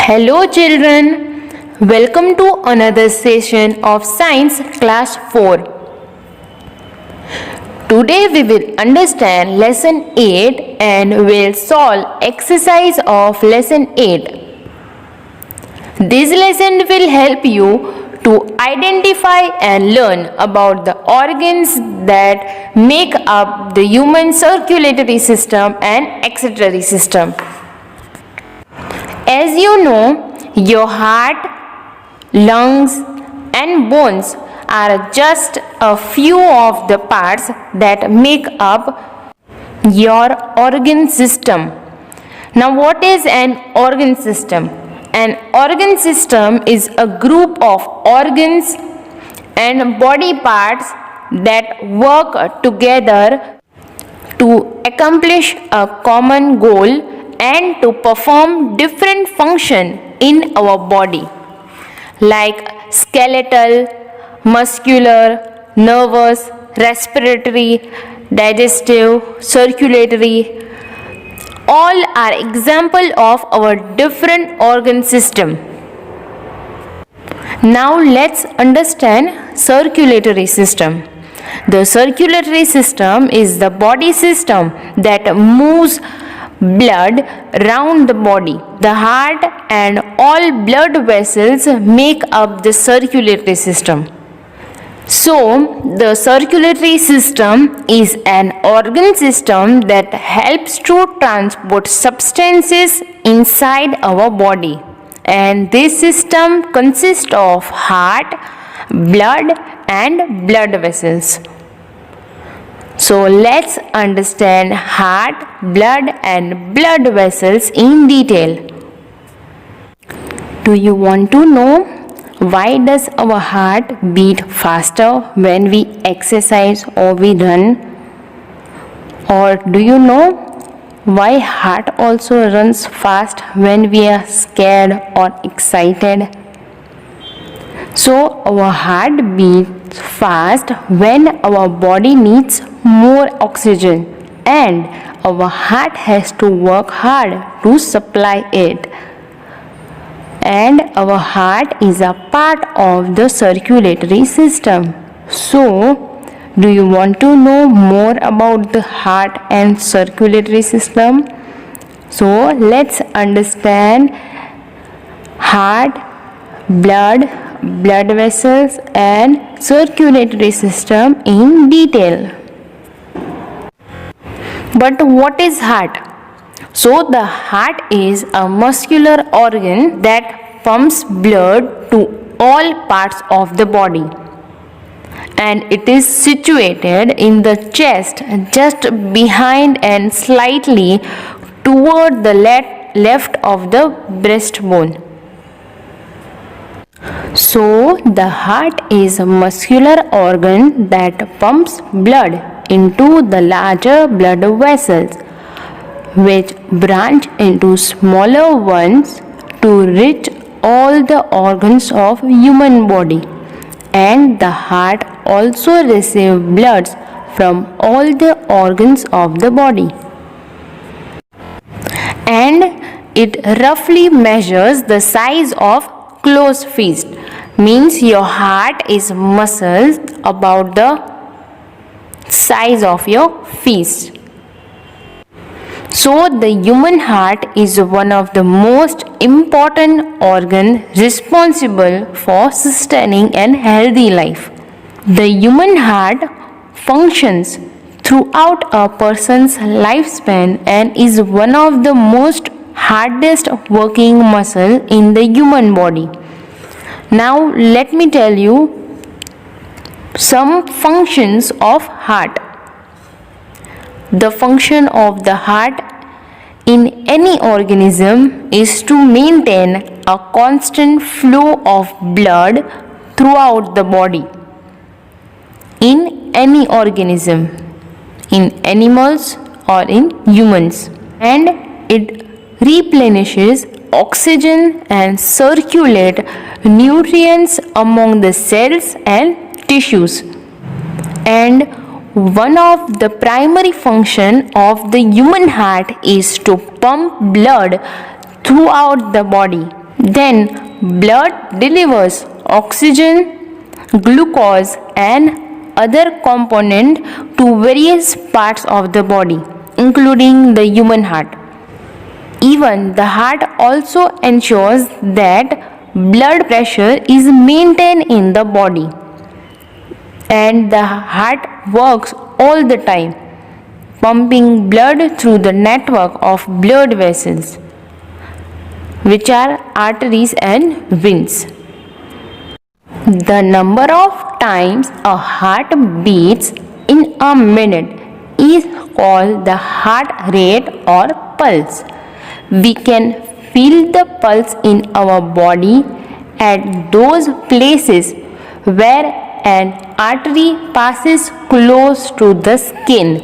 Hello children, welcome to another session of Science Class 4. Today we will understand Lesson 8 and will solve exercise of Lesson 8. This lesson will help you to identify and learn about the organs that make up the human circulatory system and excretory system. As you know, your heart, lungs and bones are just a few of the parts that make up your organ system. Now what is an organ system? An organ system is a group of organs and body parts that work together to accomplish a common goal and to perform different function in our body like skeletal, muscular, nervous, respiratory, digestive, circulatory. All are example of our different organ system. Now let's understand circulatory system. The circulatory system is the body system that moves blood round the body. The heart and all blood vessels make up the circulatory system. So, the circulatory system is an organ system that helps to transport substances inside our body. And this system consists of heart, blood and blood vessels. So let's understand heart, blood and blood vessels in detail. Do you want to know why does our heart beat faster when we exercise or we run? Or do you know why heart also runs fast when we are scared or excited? So our heart beats fast when our body needs more oxygen and our heart has to work hard to supply it. And our heart is a part of the circulatory system. So, do you want to know more about the heart and circulatory system? So, let's understand heart, blood vessels and circulatory system in detail. But what is heart? So the heart is a muscular organ that pumps blood to all parts of the body. And it is situated in the chest just behind and slightly toward the left of the breastbone. So, the heart is a muscular organ that pumps blood into the larger blood vessels, which branch into smaller ones to reach all the organs of human body. And the heart also receives blood from all the organs of the body. And it roughly measures the size of closed fist, means your heart is muscles about the size of your fist. So the human heart is one of the most important organ responsible for sustaining a healthy life. The human heart functions throughout a person's lifespan and is one of the most hardest working muscle in the human body. Now let me tell you some functions of heart. The function of the heart in any organism is to maintain a constant flow of blood throughout the body. In any organism, in animals or in humans, and it replenishes oxygen and circulate nutrients among the cells and tissues. And one of the primary function of the human heart is to pump blood throughout the body. Then blood delivers oxygen, glucose and other component to various parts of the body, including the human heart. Even the heart also ensures that blood pressure is maintained in the body, and the heart works all the time, pumping blood through the network of blood vessels, which are arteries and veins. The number of times a heart beats in a minute is called the heart rate or pulse. We can feel the pulse in our body at those places where an artery passes close to the skin.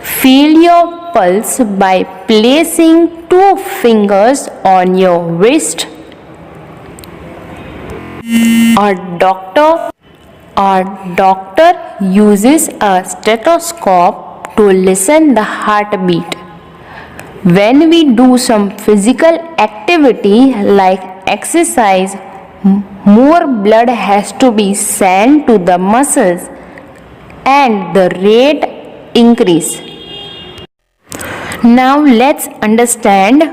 Feel your pulse by placing two fingers on your wrist. A doctor uses a stethoscope to listen the heartbeat. When we do some physical activity like exercise, more blood has to be sent to the muscles and the rate increase. Now let's understand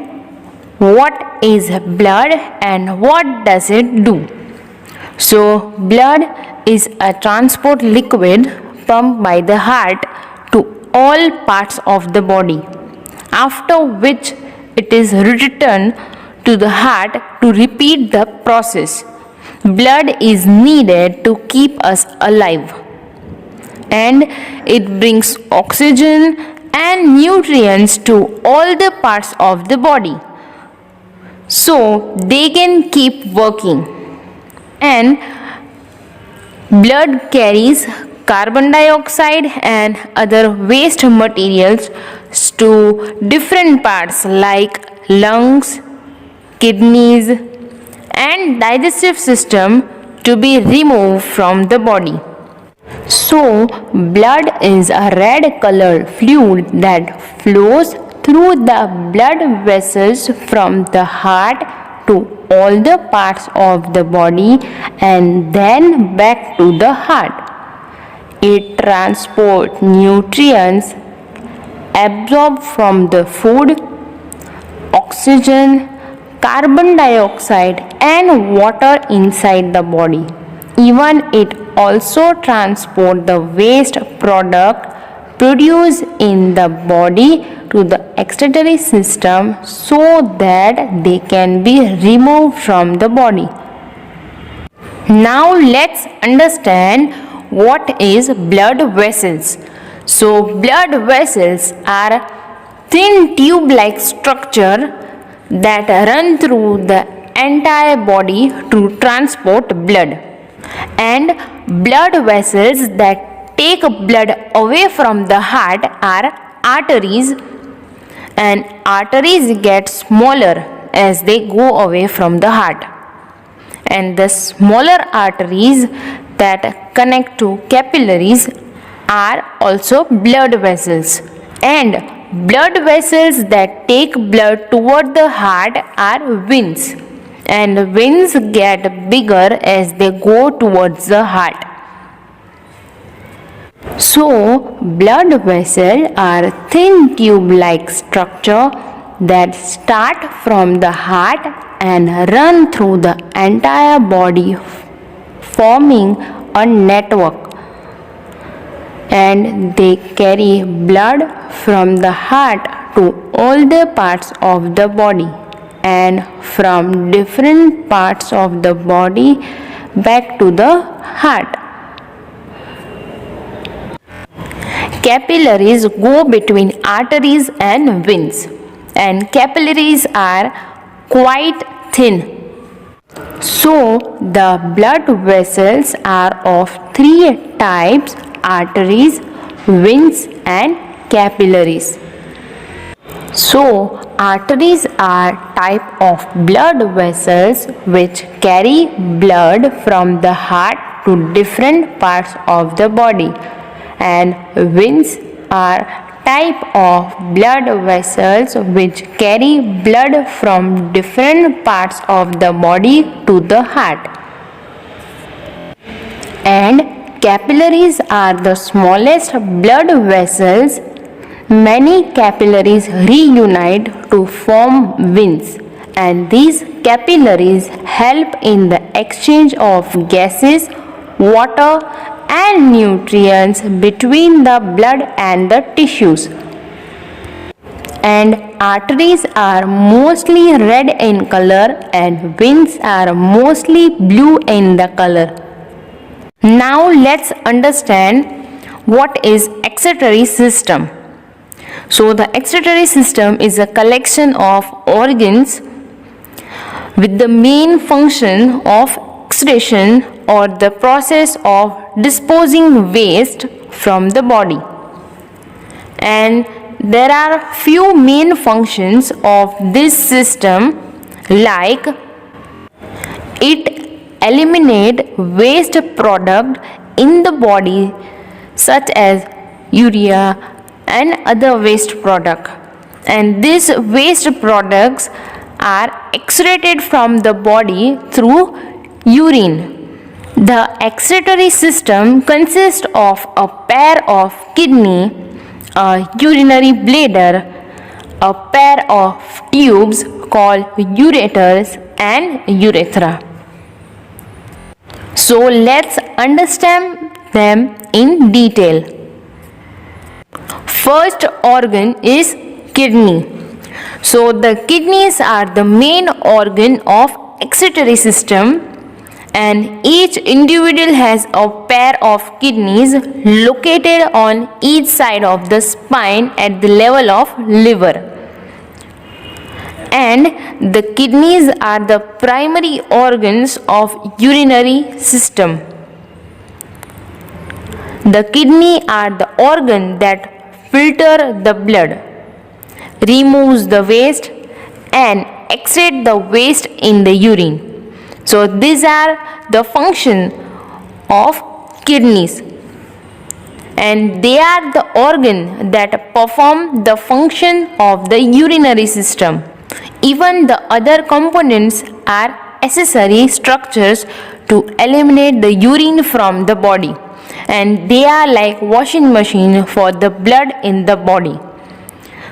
what is blood and what does it do. So blood is a transport liquid pumped by the heart to all parts of the body, after which it is returned to the heart to repeat the process. Blood is needed to keep us alive, and it brings oxygen and nutrients to all the parts of the body so they can keep working. And blood carries carbon dioxide and other waste materials to different parts like lungs, kidneys and digestive system to be removed from the body. So blood is a red colored fluid that flows through the blood vessels from the heart to all the parts of the body and then back to the heart. It transports nutrients absorbed from the food, oxygen, carbon dioxide and water inside the body. Even it also transports the waste product produced in the body to the excretory system so that they can be removed from the body. Now let's understand what is blood vessels. So blood vessels are thin tube-like structure that run through the entire body to transport blood. And blood vessels that take blood away from the heart are arteries, and arteries get smaller as they go away from the heart. And the smaller arteries that connect to capillaries are also blood vessels. And blood vessels that take blood toward the heart are veins. And veins get bigger as they go towards the heart. So, blood vessels are thin tube-like structure that start from the heart and run through the entire body, forming a network. And they carry blood from the heart to all the parts of the body, and from different parts of the body back to the heart. Capillaries go between arteries and veins, and capillaries are quite thin. So the blood vessels are of three types: arteries, veins and capillaries. So arteries are type of blood vessels which carry blood from the heart to different parts of the body, and veins are type of blood vessels which carry blood from different parts of the body to the heart. And capillaries are the smallest blood vessels. Many capillaries reunite to form veins, and these capillaries help in the exchange of gases, water, and nutrients between the blood and the tissues. And arteries are mostly red in color, and veins are mostly blue in the color. Now let's understand what is excretory system. So the excretory system is a collection of organs with the main function of excretion or the process of disposing waste from the body. And there are few main functions of this system, like it eliminate waste product in the body such as urea and other waste product, and these waste products are excreted from the body through urine. The excretory system consists of a pair of kidney, a urinary bladder, a pair of tubes called ureters, and urethra. So let's understand them in detail. First organ is kidney. So the kidneys are the main organ of excretory system, and each individual has a pair of kidneys located on each side of the spine at the level of liver. And the kidneys are the primary organs of urinary system. The kidney are the organ that filter the blood, removes the waste, and excrete the waste in the urine. So these are the function of kidneys, and they are the organ that perform the function of the urinary system. Even the other components are accessory structures to eliminate the urine from the body, and they are like washing machine for the blood in the body.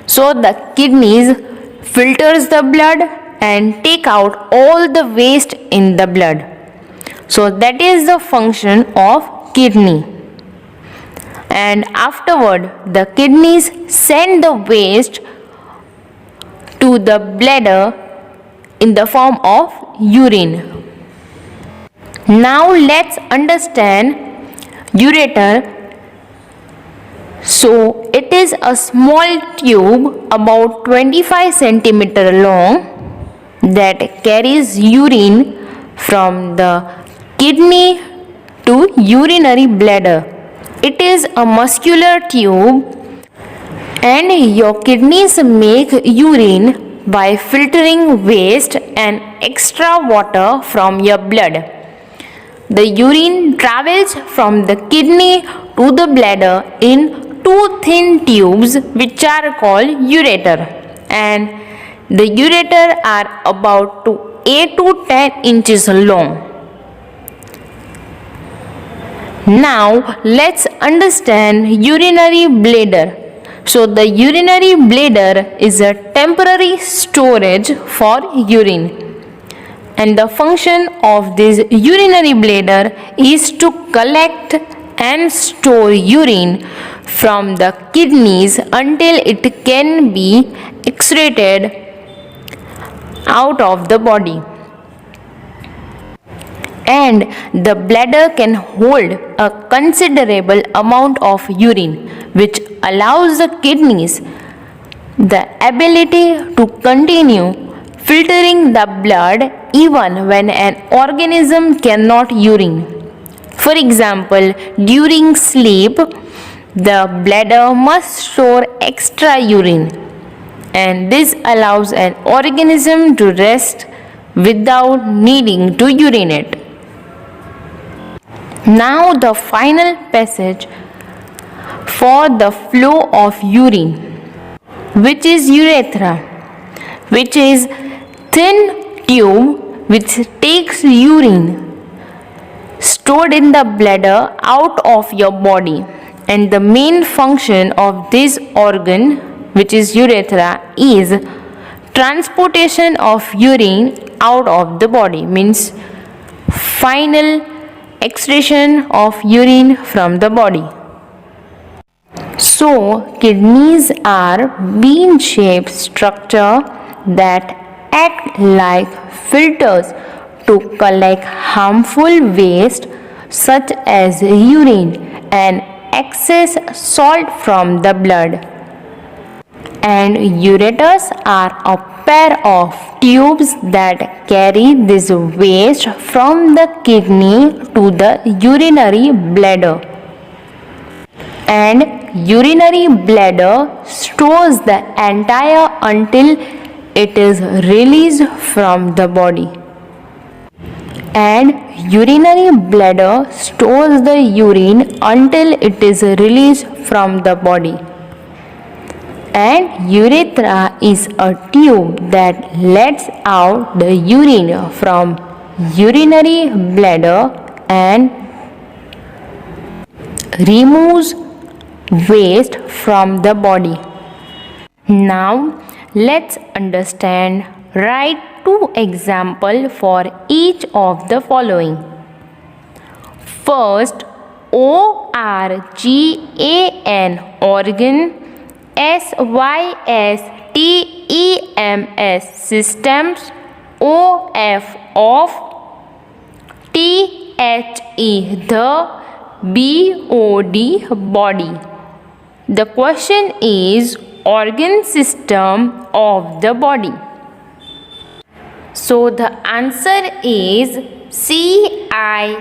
So the kidneys filters the blood and take out all the waste in the blood. So that is the function of kidney. And afterward the kidneys send the waste to the bladder in the form of urine. Now let's understand ureter. So it is a small tube about 25 cm long that carries urine from the kidney to urinary bladder. It is a muscular tube, and your kidneys make urine by filtering waste and extra water from your blood. The urine travels from the kidney to the bladder in two thin tubes which are called ureter, and the ureter are about 8 to 10 inches long. Now let's understand urinary bladder. So the urinary bladder is a temporary storage for urine, and the function of this urinary bladder is to collect and store urine from the kidneys until it can be excreted out of the body. And the bladder can hold a considerable amount of urine, which allows the kidneys the ability to continue filtering the blood even when an organism cannot urine. For example, during sleep, the bladder must store extra urine, and this allows an organism to rest without needing to urinate. Now the final passage for the flow of urine, which is urethra, which is thin tube which takes urine stored in the bladder out of your body. And the main function of this organ, which is urethra, is transportation of urine out of the body, means final excretion of urine from the body. So kidneys are bean-shaped structure that act like filters to collect harmful waste such as urine and excess salt from the blood. And ureters are a pair of tubes that carry this waste from the kidney to the urinary bladder. And urinary bladder stores the entire until it is released from the body. And urinary bladder stores the urine until it is released from the body. And urethra is a tube that lets out the urine from urinary bladder and removes waste from the body. Now let's understand. Write 2 examples for each of the following. First, organ, organ, systems, systems, of, the body. The question is organ system of the body. So the answer is circulatory,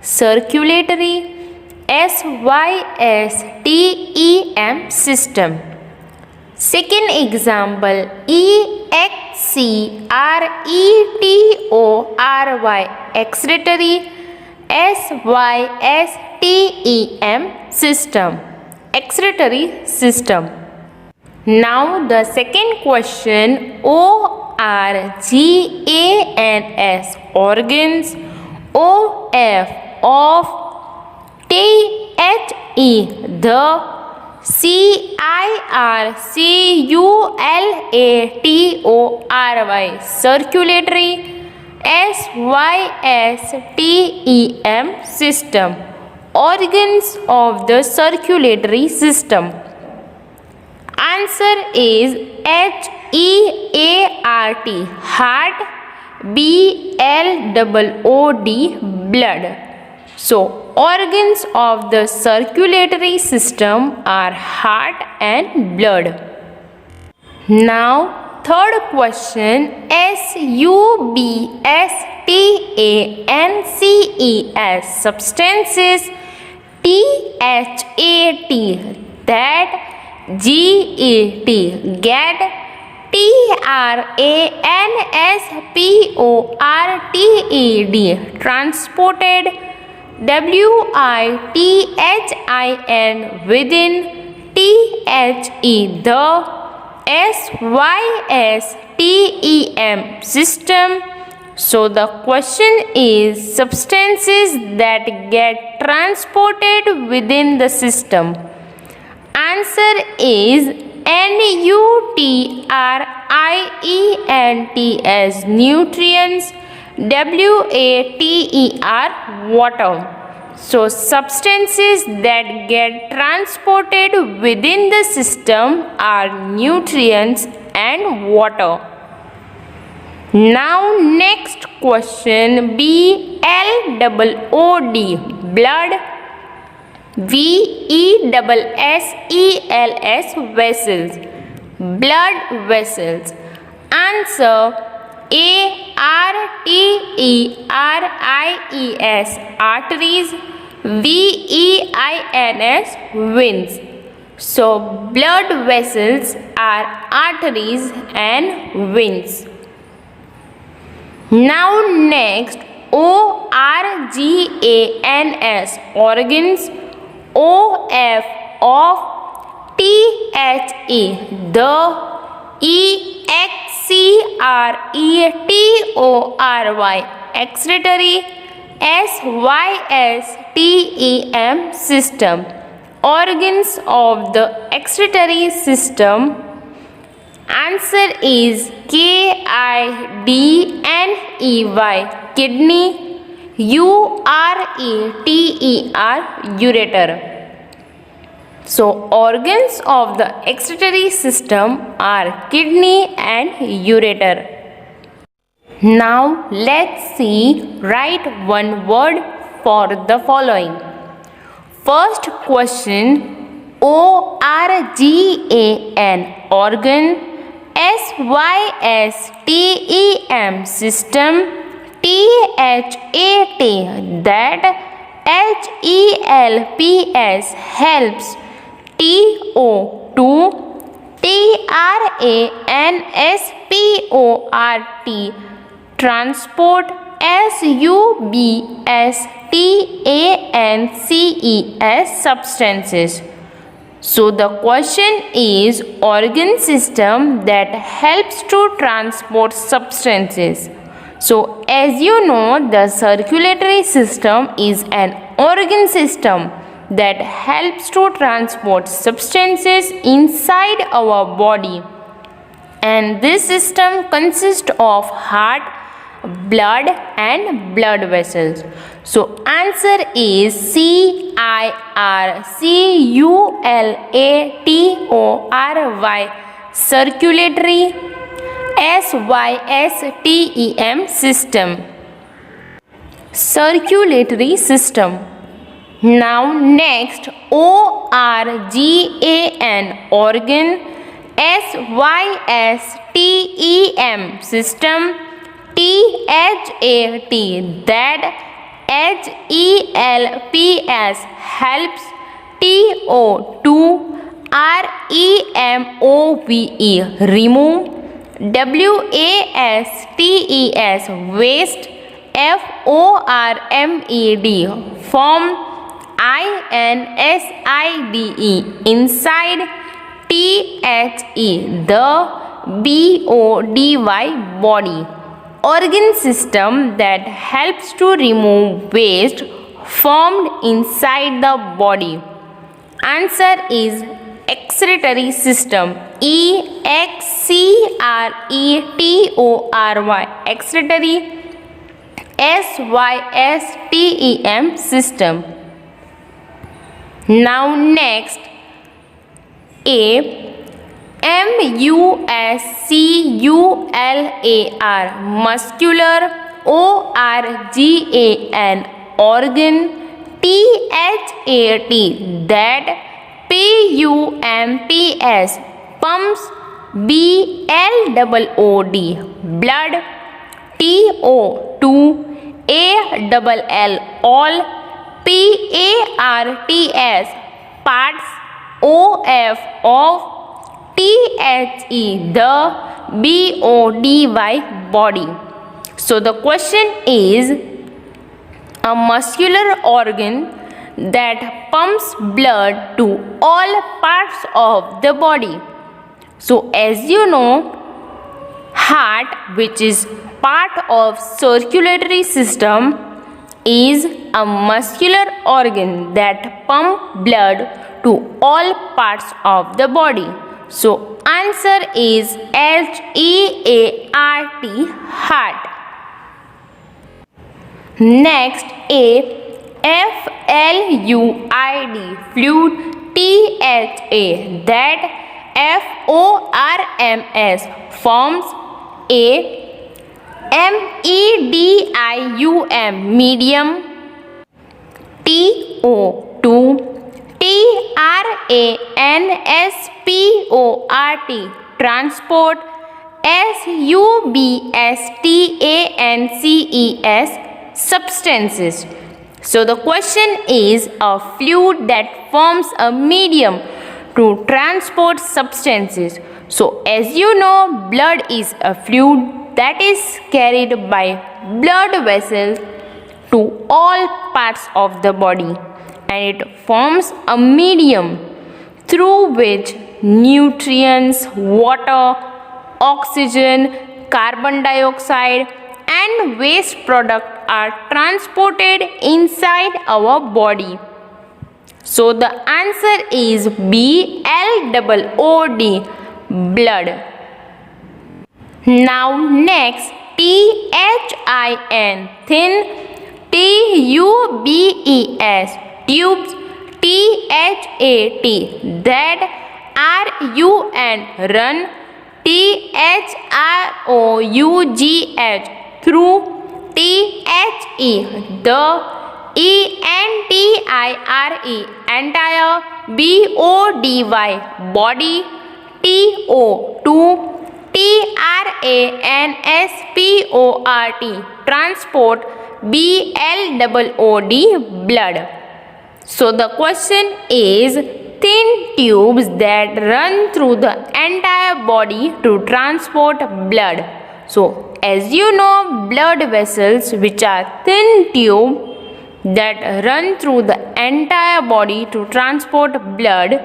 circulatory, system. Second example, excretory, system, excretory system. Now the second question, organs, organs, of, the, circulatory, system, organs of the circulatory system. Answer is heart, blood. So organs of the circulatory system are heart and blood. Now third question, substances, that, get, transported, within, the, system. So the question is substances that get transported within the system. Answer is nutrients, nutrients, water. So substances that get transported within the system are nutrients and water. Now next question, blood, vessels, blood vessels. Answer arteries, veins. So blood vessels are arteries and veins. Now next, organs, organs, of, the, excretory, excretory, system, system. Organs of the excretory system. Answer is kidney, kidney, ureter. So organs of the excretory system are kidney and ureter. Now let's see, write one word for the following. First question, organ, organ, system, system, that, helps, helps, to, transport, substances. So the question is organ system that helps to transport substances. So as you know, the circulatory system is an organ system that helps to transport substances inside our body. And this system consists of heart, blood and blood vessels. So answer is circulatory, circulatory, system. Circulatory system. Now next, organ, organ, system, that, helps, remove, waste, form, inside, the, body. Organ system that helps to remove waste formed inside the body. Answer is excretory system, excretory, system. Now next, muscular, organ, that, pumps, blood, all, parts, of, the, body. So the question is a muscular organ that pumps blood to all parts of the body. So as you know, heart, which is part of circulatory system, is a muscular organ that pumps blood to all parts of the body. So answer is heart. Next, fluid, that, forms, medium, transport, substances. So the question is a fluid that forms a medium to transport substances. So as you know, blood is a fluid that is carried by blood vessels to all parts of the body, and it forms a medium through which nutrients, water, oxygen, carbon dioxide, and waste products are transported inside our body. So the answer is BLOOD, blood. Now next, THIN, thin, TUBES, tubes, THAT, that, RUN, run, THROUGH, through, THE, the, ENTIRE, entire, BODY, body, TO, to, TRANSPORT, transport, BLOOD, blood. So the question is thin tubes that run through the entire body to transport blood. So as you know, blood vessels, which are thin tube that run through the entire body to transport blood,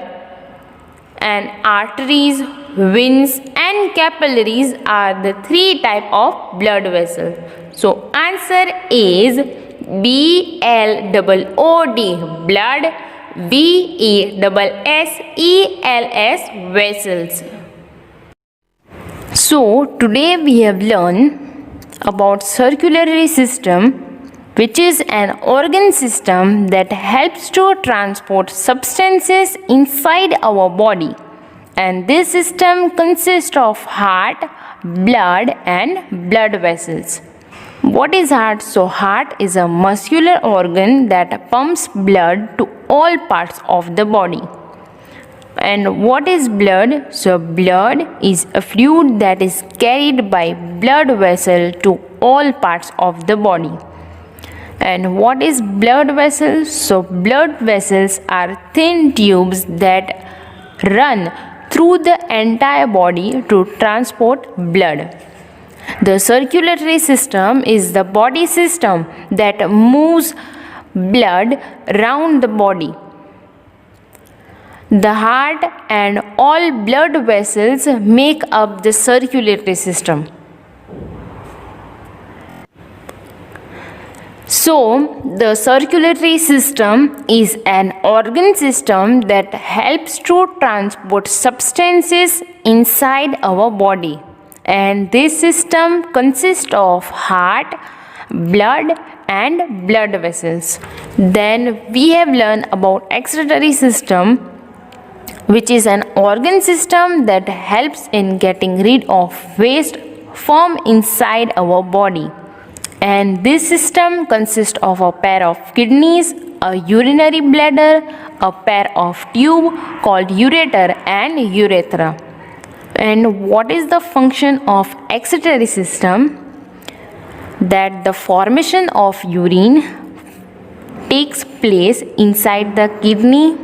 and arteries, veins, and capillaries are the three type of blood vessels. So answer is BLOOD, blood, VESSELS, vessels. So today we have learned about circulatory system, which is an organ system that helps to transport substances inside our body, and this system consists of heart, blood, and blood vessels. What is heart? So heart is a muscular organ that pumps blood to all parts of the body. And what is blood? So blood is a fluid that is carried by blood vessel to all parts of the body. And what is blood vessels? So blood vessels are thin tubes that run through the entire body to transport blood. The circulatory system is the body system that moves blood around the body. The heart and all blood vessels make up the circulatory system. So, the circulatory system is an organ system that helps to transport substances inside our body. And this system consists of heart, blood, and blood vessels. Then we have learned about excretory system, which is an organ system that helps in getting rid of waste from inside our body. And this system consists of a pair of kidneys, a urinary bladder, a pair of tube called ureter and urethra. And what is the function of excretory system? That the formation of urine takes place inside the kidney.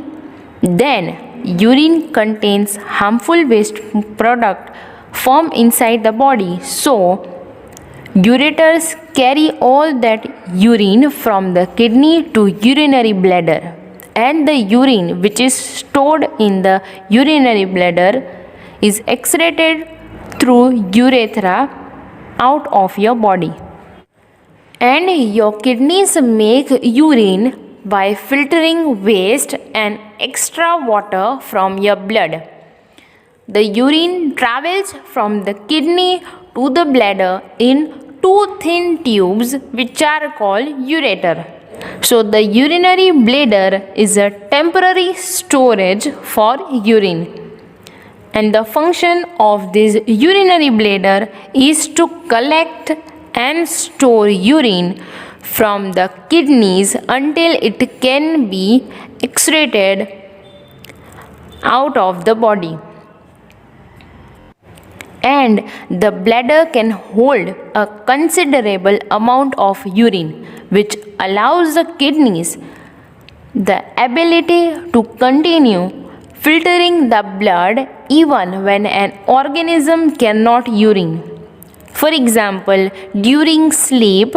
Then urine contains harmful waste product from inside the body. So ureters carry all that urine from the kidney to urinary bladder, and the urine which is stored in the urinary bladder is excreted through urethra out of your body. And your kidneys make urine by filtering waste and extra water from your blood. The urine travels from the kidney to the bladder in two thin tubes which are called ureter. So the urinary bladder is a temporary storage for urine. And the function of this urinary bladder is to collect and store urine from the kidneys until it can be excreted out of the body. And the bladder can hold a considerable amount of urine, which allows the kidneys the ability to continue filtering the blood even when an organism cannot urine. For example, during sleep,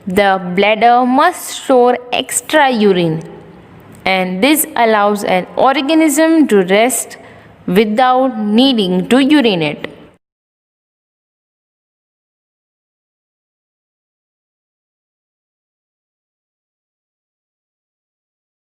the bladder must store extra urine, and this allows an organism to rest without needing to urinate.